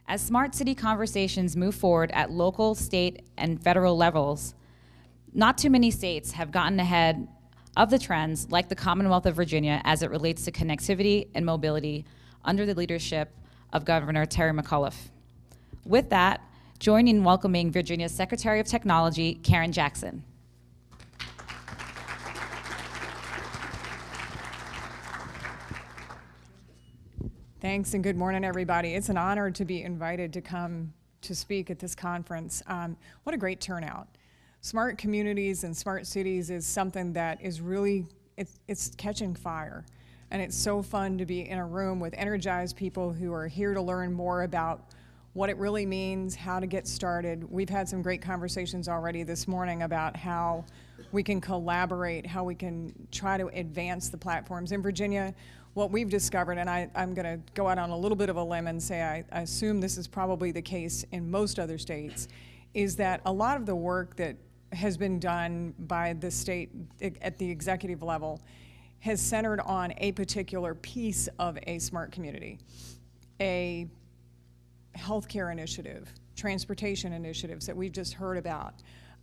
As smart city conversations move forward at local, state, and federal levels, not too many states have gotten ahead of the trends like the Commonwealth of Virginia as it relates to connectivity and mobility under the leadership of Governor Terry McAuliffe. With that, join in welcoming Virginia's Secretary of Technology, Karen Jackson. Thanks and good morning, everybody. It's an honor to be invited to come to speak at this conference. What a great turnout. Smart communities and smart cities is something that is really, it's catching fire. And it's so fun to be in a room with energized people who are here to learn more about what it really means, how to get started. We've had some great conversations already this morning about how we can collaborate, how we can try to advance the platforms. In Virginia, what we've discovered, and I'm going to go out on a little bit of a limb and say I assume this is probably the case in most other states, is that a lot of the work that has been done by the state at the executive level has centered on a particular piece of a smart community, a healthcare initiative, transportation initiatives that we've just heard about,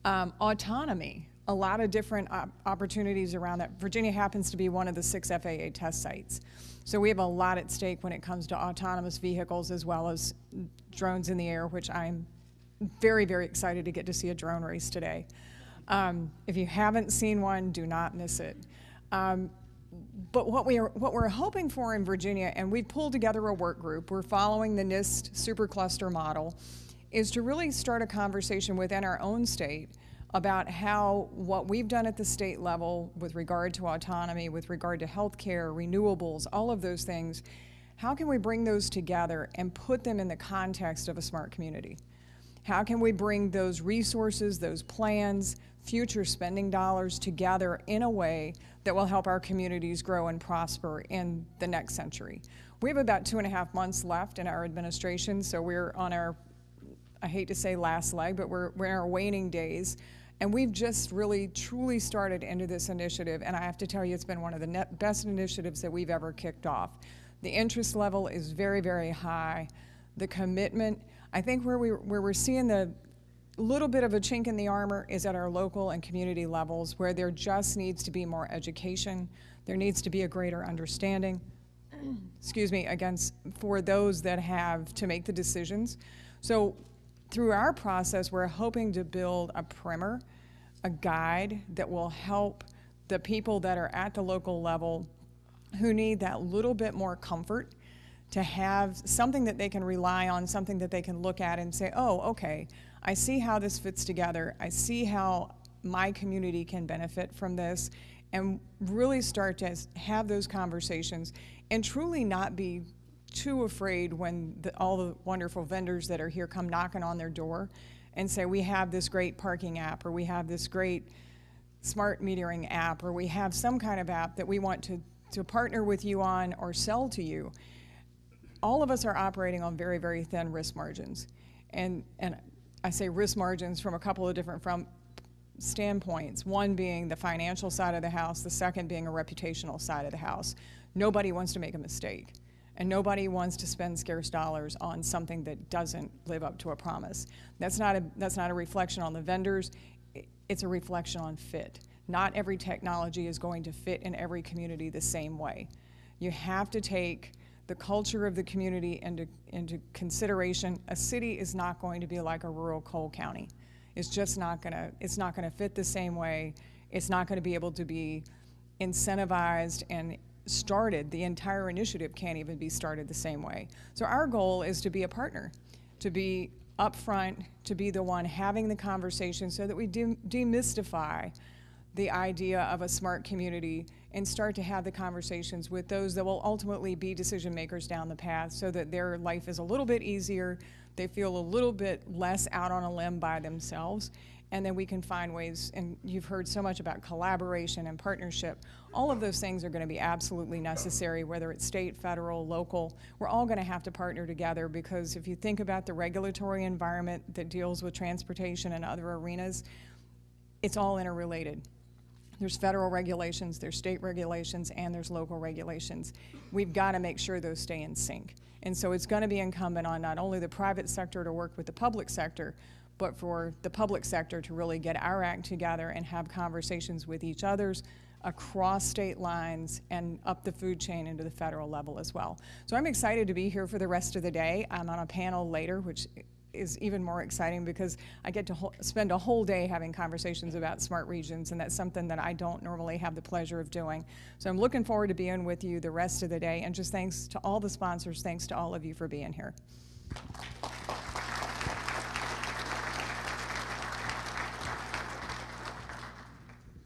autonomy, a lot of different opportunities around that. Virginia happens to be one of the 6 FAA test sites. So we have a lot at stake when it comes to autonomous vehicles as well as drones in the air, which I'm very, very excited to get to see a drone race today. If you haven't seen one, do not miss it. But what we're hoping for in Virginia, and we've pulled together a work group, we're following the NIST supercluster model, is to really start a conversation within our own state about how what we've done at the state level with regard to autonomy, with regard to healthcare, renewables, all of those things, how can we bring those together and put them in the context of a smart community? How can we bring those resources, those plans, future spending dollars together in a way that will help our communities grow and prosper in the next century? We have about 2.5 months left in our administration, so we're on our, I hate to say last leg, but we're in our waning days. And we've just really, truly started into this initiative, and I have to tell you, it's been one of the best initiatives that we've ever kicked off. The interest level is very, very high. The commitment, I think where we're seeing the little bit of a chink in the armor is at our local and community levels, where there just needs to be more education. There needs to be a greater understanding, excuse me, for those that have to make the decisions. So through our process, we're hoping to build a primer, a guide that will help the people that are at the local level who need that little bit more comfort to have something that they can rely on, something that they can look at and say, oh, okay, I see how this fits together. I see how my community can benefit from this, and really start to have those conversations and truly not be too afraid when all the wonderful vendors that are here come knocking on their door and say, we have this great parking app, or we have this great smart metering app, or we have some kind of app that we want to partner with you on or sell to you. All of us are operating on very, very thin risk margins. And I say risk margins from a couple of different standpoints. One being the financial side of the house, the second being a reputational side of the house. Nobody wants to make a mistake. And nobody wants to spend scarce dollars on something that doesn't live up to a promise. That's not a reflection on the vendors. It's a reflection on fit. Not every technology is going to fit in every community the same way. You have to take the culture of the community into consideration. A city is not going to be like a rural coal county. It's just not gonna fit the same way. It's not gonna be able to be incentivized and started. The entire initiative can't even be started the same way. So our goal is to be a partner, to be upfront, to be the one having the conversation so that we demystify the idea of a smart community and start to have the conversations with those that will ultimately be decision makers down the path so that their life is a little bit easier, they feel a little bit less out on a limb by themselves, and then we can find ways, and you've heard so much about collaboration and partnership. All of those things are going to be absolutely necessary, whether it's state, federal, local. We're all going to have to partner together, because if you think about the regulatory environment that deals with transportation and other arenas, it's all interrelated. There's federal regulations, there's state regulations, and there's local regulations. We've got to make sure those stay in sync. And so it's going to be incumbent on not only the private sector to work with the public sector, but for the public sector to really get our act together and have conversations with each other's across state lines and up the food chain into the federal level as well. So I'm excited to be here for the rest of the day. I'm on a panel later, which is even more exciting because I get to spend a whole day having conversations about smart regions, and that's something that I don't normally have the pleasure of doing. So I'm looking forward to being with you the rest of the day, and just thanks to all the sponsors, thanks to all of you for being here.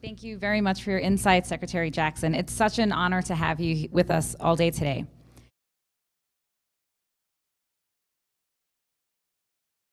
Thank you very much for your insights, Secretary Jackson. It's such an honor to have you with us all day today.